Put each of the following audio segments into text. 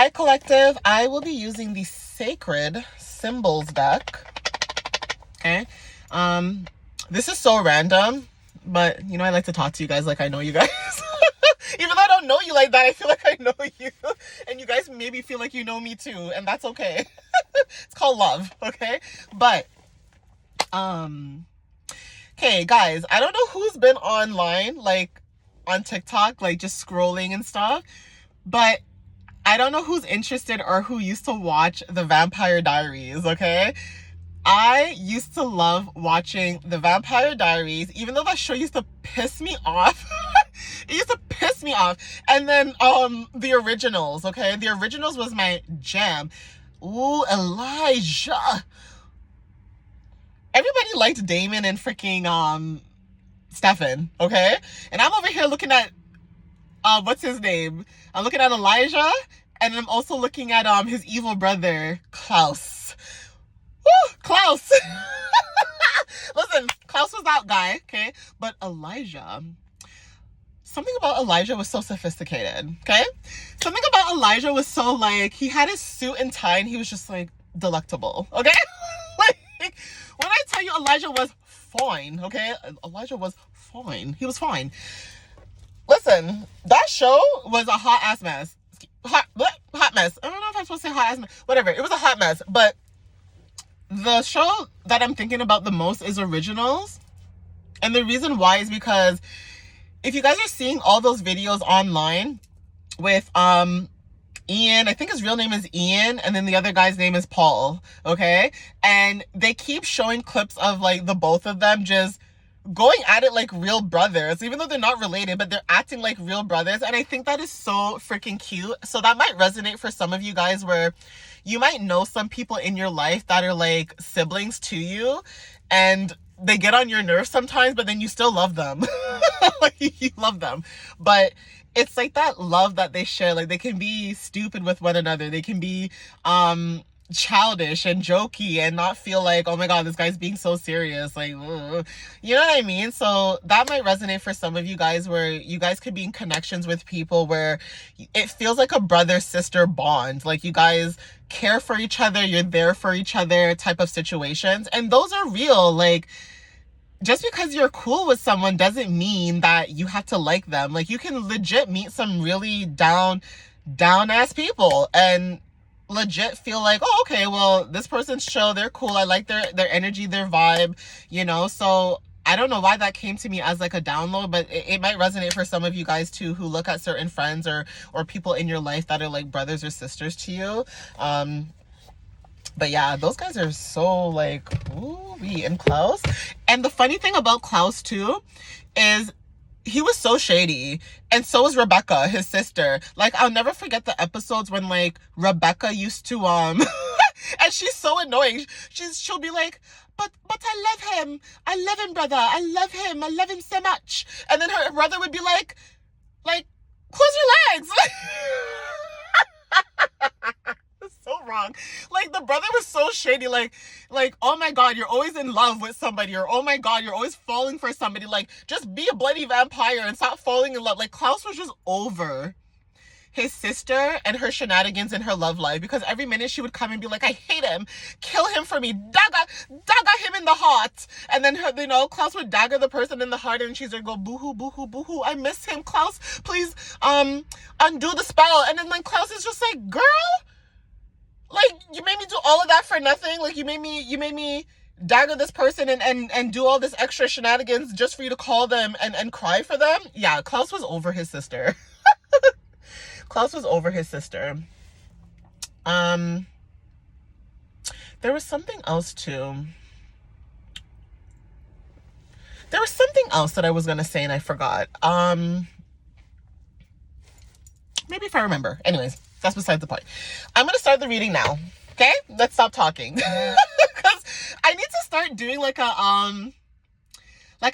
Hi, collective. I will be using the Sacred Symbols deck. Okay. This is so random, but I like to talk to you guys like I know you guys. Even though I don't know you like that, I feel like I know you, and you guys maybe feel like you know me too, and that's okay. It's called love, okay? But okay, guys, I don't know who's been online, like on TikTok, like just scrolling and stuff, but I don't know who's interested or who used to watch The Vampire Diaries, okay? I used to love watching The Vampire Diaries, even though that show used to piss me off. It used to piss me off. And then the originals, okay? The originals was my jam. Ooh, Elijah. Everybody liked Damon and freaking Stefan, okay? And I'm over here looking at what's his name? I'm looking at Elijah, and I'm also looking at his evil brother, Klaus. Woo, Klaus. Listen, Klaus was that guy, okay? But Elijah, something about Elijah was so sophisticated, okay? Something about Elijah was so, like, he had his suit and tie, and he was just, like, delectable, okay? Like, when I tell you Elijah was fine, okay? Elijah was fine. He was fine. Listen, that show was a hot-ass mess. Hot mess. I don't know if I'm supposed to say hot-ass mess. Whatever. It was a hot mess. But the show that I'm thinking about the most is Originals. And the reason why is because if you guys are seeing all those videos online with Ian, I think his real name is Ian, and then the other guy's name is Paul, okay? And they keep showing clips of, like, the both of them just going at it like real brothers, even though they're not related, but they're acting like real brothers. And I think that is so freaking cute. So that might resonate for some of you guys, where you might know some people in your life that are like siblings to you, and they get on your nerves sometimes, but then you still love them. Like, you love them. But it's like that love that they share. Like, they can be stupid with one another. They can be childish and jokey and not feel like, oh my god, this guy's being so serious, like, ugh. You know what I mean? So that might resonate for some of you guys, where you guys could be in connections with people where it feels like a brother-sister bond, like you guys care for each other, you're there for each other type of situations. And those are real. Like, just because you're cool with someone doesn't mean that you have to like them. Like, you can legit meet some really down ass people and legit feel like, oh, okay, well, this person's chill, they're cool, I like their energy, their vibe, so I don't know why that came to me as like a download, but it might resonate for some of you guys too, who look at certain friends or people in your life that are like brothers or sisters to you. But yeah, those guys are so like, ooh-wee. And Klaus, and the funny thing about Klaus too is he was so shady, and so was Rebecca, his sister. Like, I'll never forget the episodes when, like, Rebecca used to and she's so annoying. She'll be like, but I love him, brother, I love him so much. And then her brother would be like, close your legs. So wrong. Like, the brother was so shady. Like, oh my god, you're always in love with somebody, or oh my god, you're always falling for somebody. Like, just be a bloody vampire and stop falling in love. Like, Klaus was just over his sister and her shenanigans in her love life, because every minute she would come and be like, I hate him, kill him for me, dagger him in the heart. And then Klaus would dagger the person in the heart, and she's like, go boohoo, boohoo, boohoo, I miss him, Klaus, please undo the spell. And then like Klaus is just like, girl, like, you made me do all of that for nothing. Like, you made me dagger this person and do all this extra shenanigans just for you to call them and cry for them. Yeah, Klaus was over his sister. Klaus was over his sister. There was something else too. There was something else that I was gonna say and I forgot. Maybe if I remember. Anyways, that's besides the point. I'm gonna start the reading now. Okay? Let's stop talking. Because I need to start doing like a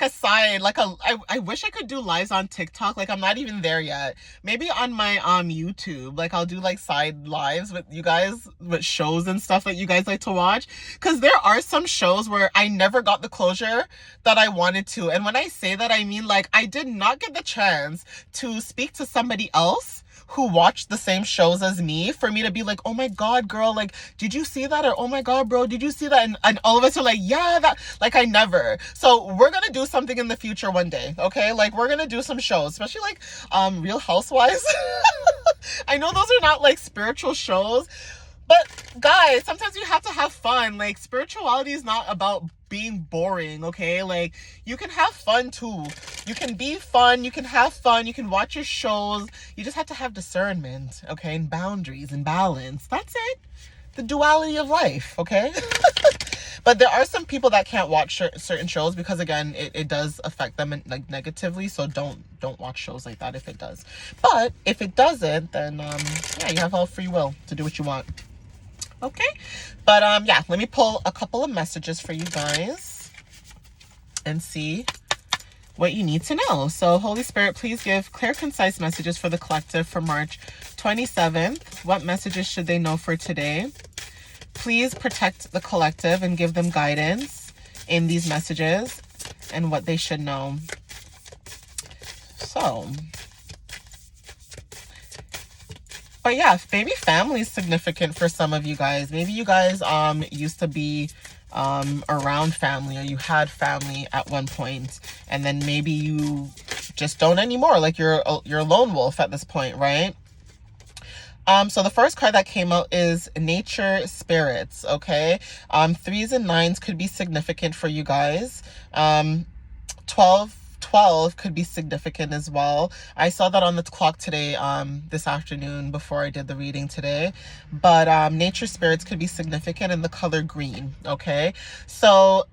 side, I wish I could do lives on TikTok. Like, I'm not even there yet. Maybe on my YouTube, like, I'll do like side lives with you guys, with shows and stuff that you guys like to watch. Because there are some shows where I never got the closure that I wanted to. And when I say that, I mean, like, I did not get the chance to speak to somebody else who watch the same shows as me for me to be like, oh my God, girl, like, did you see that? Or, oh my God, bro, did you see that? And all of us are like, yeah, that, like, I never. So we're going to do something in the future one day, okay? Like, we're going to do some shows, especially like Real Housewives. I know those are not like spiritual shows, but guys, sometimes you have to have fun. Like, spirituality is not about being boring, okay? Like, you can have fun too. You can be fun, you can have fun, you can watch your shows. You just have to have discernment, okay? And boundaries and balance. That's it. The duality of life, okay? But there are some people that can't watch certain shows because, again, it does affect them like negatively. So don't watch shows like that if it does. But if it doesn't, then yeah, you have all free will to do what you want. Okay, but yeah, let me pull a couple of messages for you guys and see what you need to know. So Holy Spirit, please give clear, concise messages for the collective for March 27th. What messages should they know for today? Please protect the collective and give them guidance in these messages and what they should know. So, but yeah, maybe family is significant for some of you guys. Maybe you guys used to be around family, or you had family at one point, and then maybe you just don't anymore. Like, you're a lone wolf at this point, right? So the first card that came out is Nature Spirits, okay? 3s and 9s could be significant for you guys. 12 could be significant as well. I saw that on the clock today, this afternoon before I did the reading today. But Nature Spirits could be significant in the color green, okay? So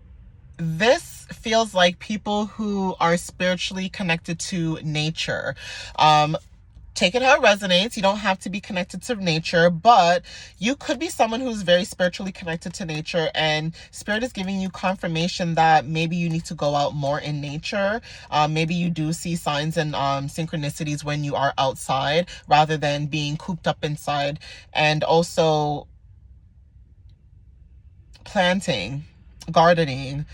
this feels like people who are spiritually connected to nature. Take it how it resonates. You don't have to be connected to nature, but you could be someone who's very spiritually connected to nature, and Spirit is giving you confirmation that maybe you need to go out more in nature. Maybe you do see signs and synchronicities when you are outside rather than being cooped up inside. And also planting, gardening,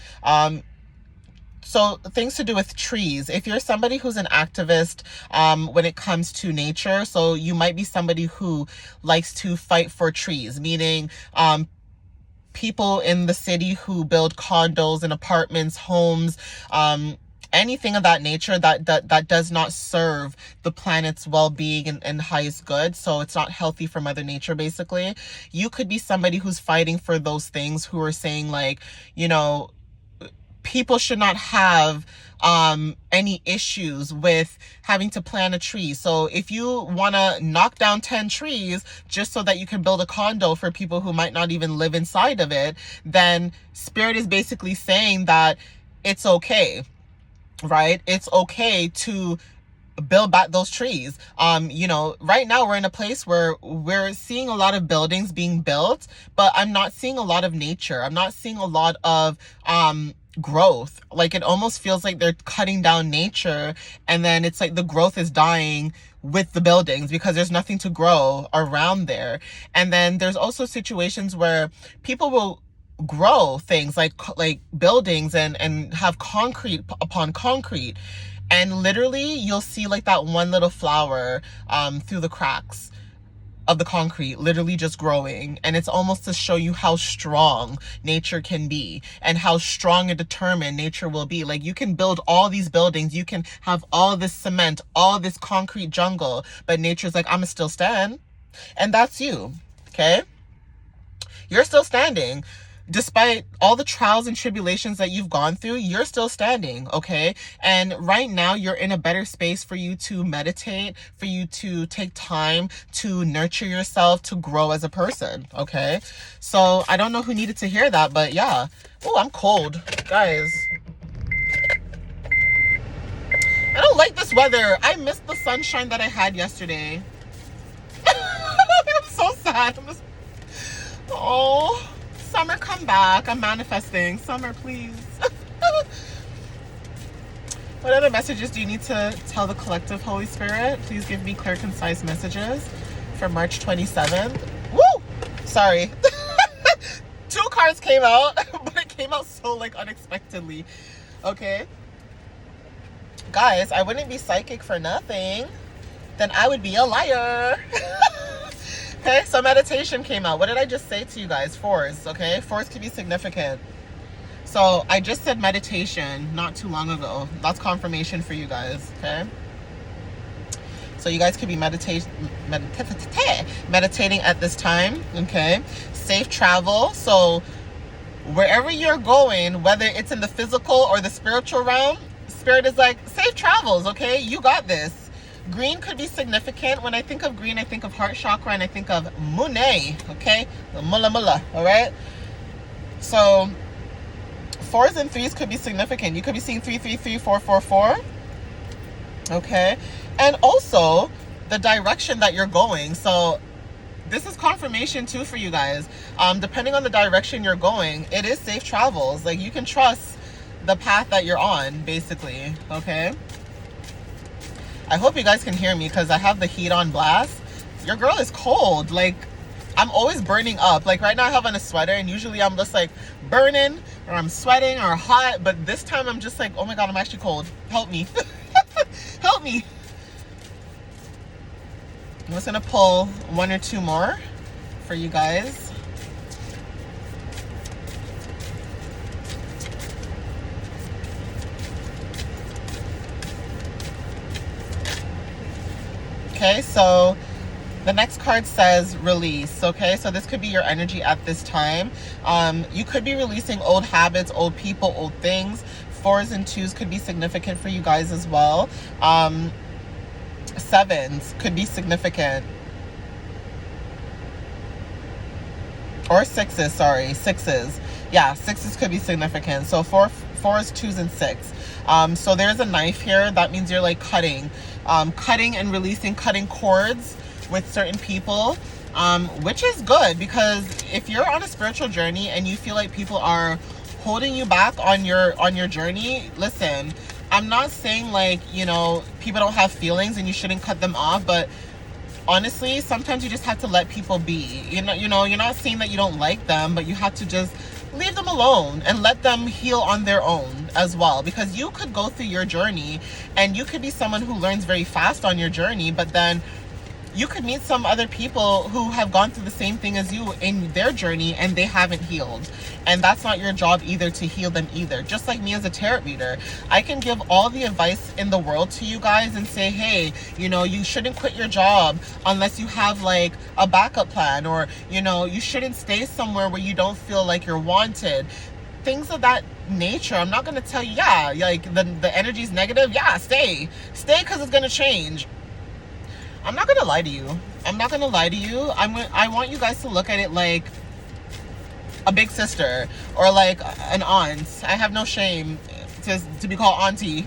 so things to do with trees. If you're somebody who's an activist when it comes to nature, so you might be somebody who likes to fight for trees, meaning people in the city who build condos and apartments, homes, anything of that nature that does not serve the planet's well-being and highest good. So it's not healthy for Mother Nature, basically. You could be somebody who's fighting for those things, who are saying, like, you know, people should not have any issues with having to plant a tree. So if you want to knock down 10 trees just so that you can build a condo for people who might not even live inside of it, then Spirit is basically saying that it's okay, right? It's okay to build back those trees. You know, right now we're in a place where we're seeing a lot of buildings being built, but I'm not seeing a lot of nature. I'm not seeing a lot of growth. Like, it almost feels like they're cutting down nature, and then it's like the growth is dying with the buildings because there's nothing to grow around there. And then there's also situations where people will grow things like buildings and have concrete upon concrete, and literally you'll see like that one little flower through the cracks of the concrete, literally just growing. And it's almost to show you how strong nature can be and how strong and determined nature will be. Like, you can build all these buildings, you can have all this cement, all this concrete jungle, but nature's like, I'ma still stand. And that's you, okay? You're still standing. Despite all the trials and tribulations that you've gone through, you're still standing, okay? And right now, you're in a better space for you to meditate, for you to take time to nurture yourself, to grow as a person, okay? So I don't know who needed to hear that, but yeah. Oh, I'm cold, guys. I don't like this weather. I missed the sunshine that I had yesterday. I'm so sad. Oh, summer, come back. I'm manifesting. Summer, please. What other messages do you need to tell the collective, Holy Spirit? Please give me clear, concise messages for March 27th. Woo! Sorry. 2 cards came out, but it came out so, like, unexpectedly. Okay. Guys, I wouldn't be psychic for nothing. then I would be a liar. Okay, so meditation came out. What did I just say to you guys? Fours, okay? Fours can be significant. So I just said meditation not too long ago. That's confirmation for you guys, okay? So you guys could be meditating at this time, okay? Safe travel. So wherever you're going, whether it's in the physical or the spiritual realm, Spirit is like, safe travels, okay? You got this. Green could be significant. When I think of green, I think of heart chakra and I think of Monet, okay? The mulla, all right? So fours and threes could be significant. You could be seeing 333, 444, okay? And also the direction that you're going. So this is confirmation too for you guys. Depending on the direction you're going, it is safe travels. Like, you can trust the path that you're on, basically, okay? I hope you guys can hear me because I have the heat on blast. Your girl is cold. Like, I'm always burning up. Like, right now I have on a sweater and usually I'm just like burning or I'm sweating or hot. But this time I'm just like, oh my God, I'm actually cold. Help me. Help me. I'm just going to pull one or two more for you guys. Okay, so the next card says release, okay? So this could be your energy at this time. You could be releasing old habits, old people, old things. Fours and twos could be significant for you guys as well. Sevens could be significant. Or sixes, sorry, sixes. Yeah, sixes could be significant. So fours, twos, and six. So there's a knife here. That means you're like cutting and releasing, cutting cords with certain people, which is good, because if you're on a spiritual journey and you feel like people are holding you back on your journey, listen, I'm not saying like, you know, people don't have feelings and you shouldn't cut them off, but honestly, sometimes you just have to let people be. You know, you're not saying that you don't like them, but you have to just leave them alone and let them heal on their own as well, because you could go through your journey and you could be someone who learns very fast on your journey, but then you could meet some other people who have gone through the same thing as you in their journey and they haven't healed. And that's not your job either to heal them either. Just like me as a tarot reader, I can give all the advice in the world to you guys and say, hey, you know, you shouldn't quit your job unless you have like a backup plan, or, you know, you shouldn't stay somewhere where you don't feel like you're wanted. Things of that nature. I'm not going to tell you, yeah, like the energy is negative. Yeah, stay because it's going to change. I'm not going to lie to you. I want you guys to look at it like a big sister or like an aunt. I have no shame to be called auntie.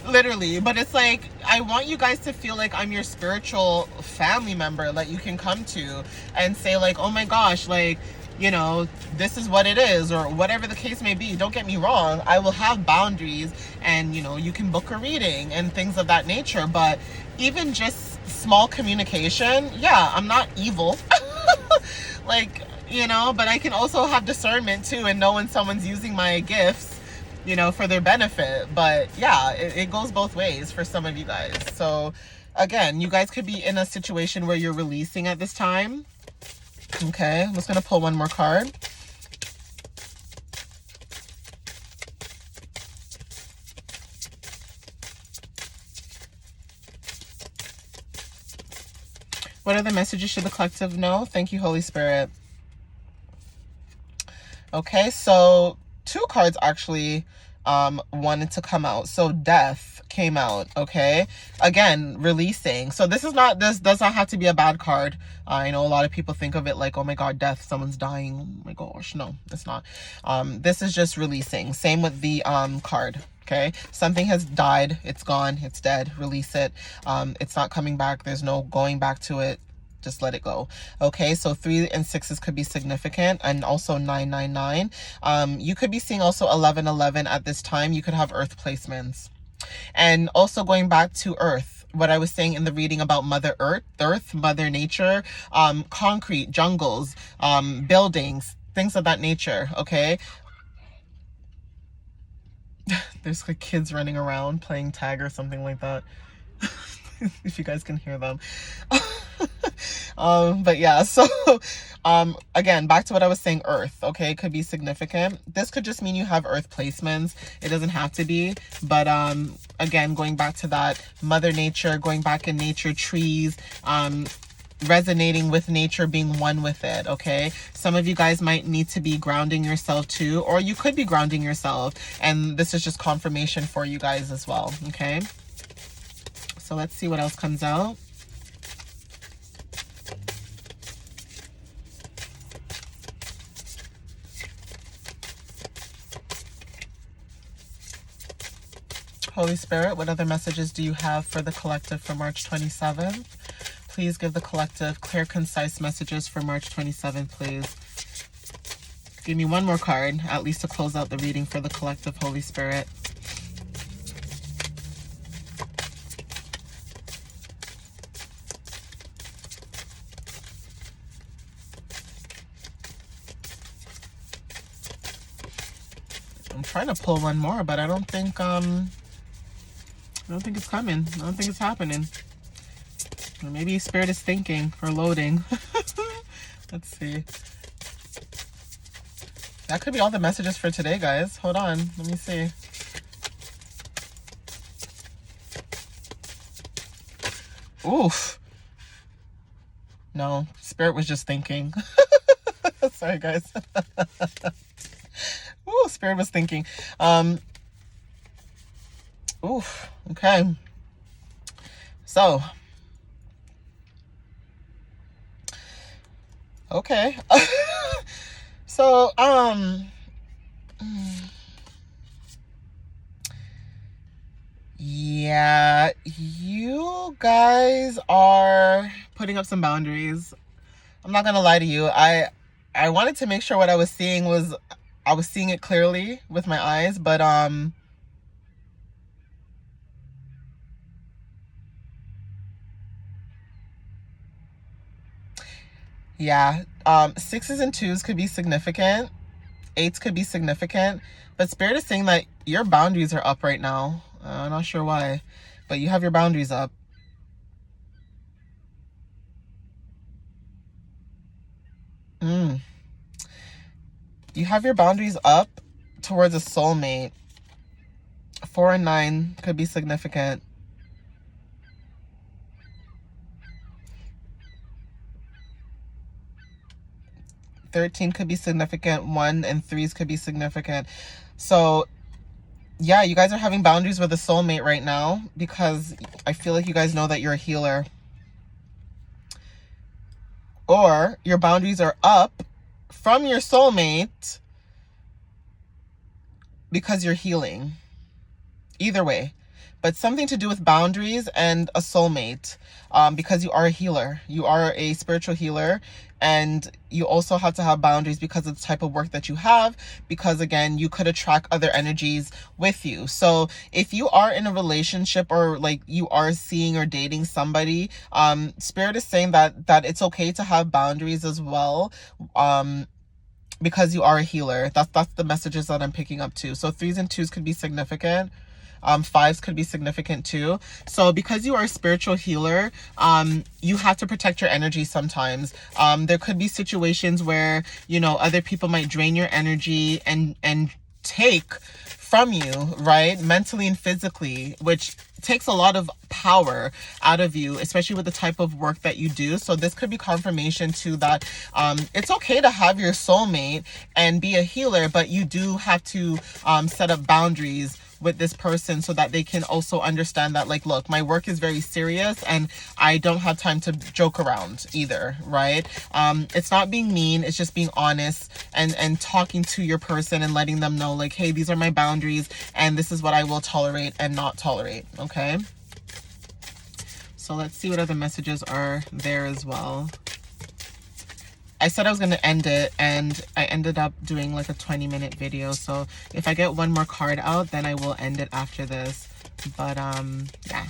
Literally. But it's like, I want you guys to feel like I'm your spiritual family member that you can come to and say like, oh my gosh, like, you know, this is what it is, or whatever the case may be. Don't get me wrong, I will have boundaries, and, you know, you can book a reading and things of that nature, but even just small communication, yeah, I'm not evil. Like, you know, but I can also have discernment too and know when someone's using my gifts, you know, for their benefit. But yeah, it goes both ways for some of you guys. So again, you guys could be in a situation where you're releasing at this time. Okay, I'm just going to pull one more card. What are the messages should the collective know? Thank you, Holy Spirit. Okay, so two cards actually wanted to come out. So death came out. Okay, again, releasing. So this does not have to be a bad card. I know a lot of people think of it like, oh my god, death, someone's dying, oh my gosh. No, it's not. This is just releasing. Same with the card. Okay, something has died, it's gone, it's dead, release it. It's not coming back, there's no going back to it. Just let it go. Okay, so 3 and 6s could be significant, and also 999. You could be seeing also 1111 at this time. You could have earth placements. And also going back to earth, what I was saying in the reading about Mother Earth, Mother Nature, concrete, jungles, buildings, things of that nature, okay? There's like kids running around playing tag or something like that. if you guys can hear them. But yeah, so again, back to what I was saying, Earth, okay, it could be significant. This could just mean you have Earth placements. It doesn't have to be, but again, going back to that Mother Nature, going back in nature, trees, resonating with nature, being one with it, okay? Some of you guys might need to be grounding yourself too, or you could be grounding yourself, and this is just confirmation for you guys as well, okay? So let's see what else comes out. Holy Spirit, what other messages do you have for the collective for March 27th? Please give the collective clear, concise messages for March 27th, please. Give me one more card, at least to close out the reading for the collective, Holy Spirit. I'm trying to pull one more, but I don't think it's coming. I don't think it's happening. Or maybe Spirit is thinking or loading. Let's see. That could be all the messages for today, guys. Hold on. Let me see. Oof. No, Spirit was just thinking. Sorry, guys. Ooh, Spirit was thinking. Oof. Okay. So. Okay. So, yeah, you guys are putting up some boundaries. I'm not gonna lie to you. I wanted to make sure what I was seeing was, I was seeing it clearly with my eyes, but, yeah, 6s and 2s could be significant. 8s could be significant. But Spirit is saying that your boundaries are up right now. I'm not sure why, but you have your boundaries up. You have your boundaries up towards a soulmate. 4 and 9 could be significant. 13 could be significant. 1 and 3s could be significant. So yeah, you guys are having boundaries with a soulmate right now, because I feel like you guys know that you're a healer. Or your boundaries are up from your soulmate because you're healing. Either way. But something to do with boundaries and a soulmate, because you are a healer. You are a spiritual healer, and you also have to have boundaries because of the type of work that you have, because again, you could attract other energies with you. So if you are in a relationship, or like you are seeing or dating somebody, Spirit is saying that it's okay to have boundaries as well, because you are a healer. That's the messages that I'm picking up too. So 3s and 2s could be significant. 5s could be significant too. So because you are a spiritual healer, you have to protect your energy sometimes. There could be situations where, you know, other people might drain your energy and take from you, right? Mentally and physically, which takes a lot of power out of you, especially with the type of work that you do. So this could be confirmation too that it's okay to have your soulmate and be a healer, but you do have to set up boundaries with this person so that they can also understand that, like, look, my work is very serious and I don't have time to joke around either, right? It's not being mean, it's just being honest and talking to your person and letting them know, like, hey, these are my boundaries and this is what I will tolerate and not tolerate, okay? So let's see what other messages are there as well. I said I was going to end it, and I ended up doing like a 20-minute video. So if I get one more card out, then I will end it after this. But yeah.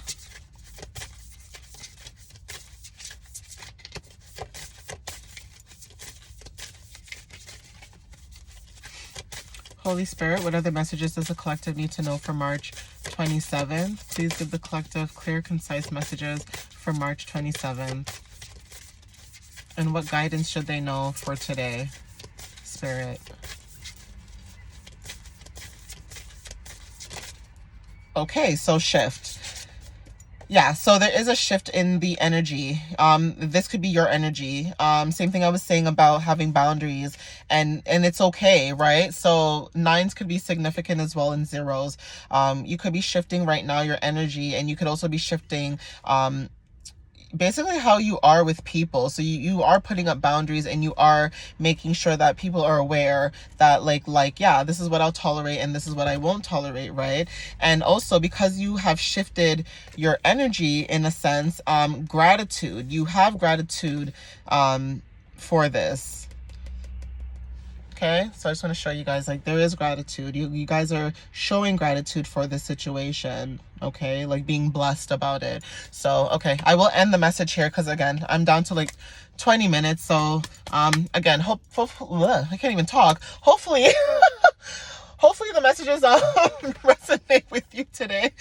Holy Spirit, what other messages does the collective need to know for March 27th. Please give the collective clear, concise messages for March 27th. And what guidance should they know for today, Spirit? Okay, so shift. Yeah, so there is a shift in the energy. This could be your energy. Same thing I was saying about having boundaries, and it's okay, right? So 9s could be significant as well, and 0s. You could be shifting right now your energy, and you could also be shifting basically how you are with people. So you are putting up boundaries, and you are making sure that people are aware that like yeah, this is what I'll tolerate and this is what I won't tolerate, right? And also, because you have shifted your energy in a sense, gratitude, you have gratitude for this. Okay, so I just want to show you guys, like, there is gratitude. You guys are showing gratitude for this situation, okay? Like, being blessed about it. So, okay, I will end the message here because, again, I'm down to, like, 20 minutes. So, again, I can't even talk. Hopefully... Hopefully the messages resonate with you today.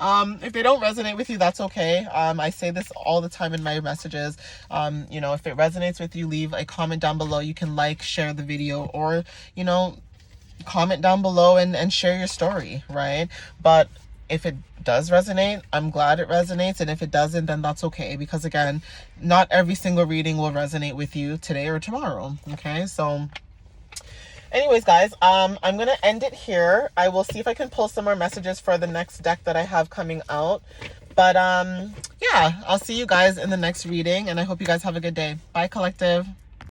If they don't resonate with you, that's okay. I say this all the time in my messages. You know, if it resonates with you, leave a comment down below. You can like, share the video, or, you know, comment down below and share your story, right? But if it does resonate, I'm glad it resonates. And if it doesn't, then that's okay. Because, again, not every single reading will resonate with you today or tomorrow, okay? So... anyways, guys, I'm going to end it here. I will see if I can pull some more messages for the next deck that I have coming out. But, yeah, I'll see you guys in the next reading, and I hope you guys have a good day. Bye, collective.